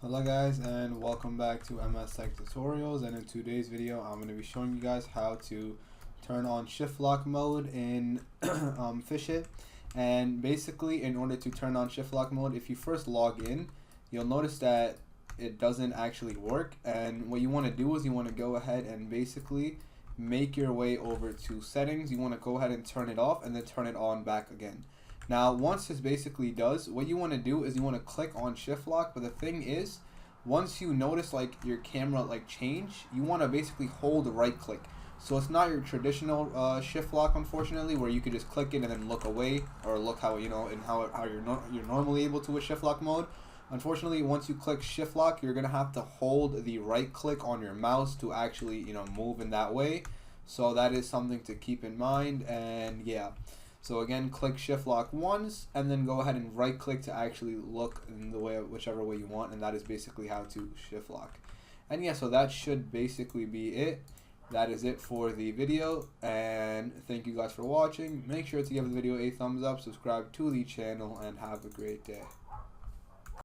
Hello guys, and welcome back to MS Tech Tutorials. And in today's video I'm going to be showing you guys how to turn on shift lock mode in Fisch. And basically, in order to turn on shift lock mode, if you first log in, you'll notice that it doesn't actually work. And what you want to do is you want to go ahead and basically make your way over to settings. You want to go ahead and turn it off and then turn it on back again. Now, once this basically does, what you want to do is you want to click on shift lock. But the thing is, once you notice like your camera change, you want to basically hold right click. So it's not your traditional shift lock, unfortunately, where you could just click it and then look away, or look how how you're normally able to with shift lock mode. Unfortunately, once you click shift lock, you're gonna have to hold the right click on your mouse to actually move in that way. So that is something to keep in mind. And yeah, so again, click shift lock once and then go ahead and right click to actually look in the way, whichever way you want, and that is basically how to shift lock. And yeah, so that should basically be it. That is it for the video, and thank you guys for watching. Make sure to give the video a thumbs up, subscribe to the channel, and have a great day.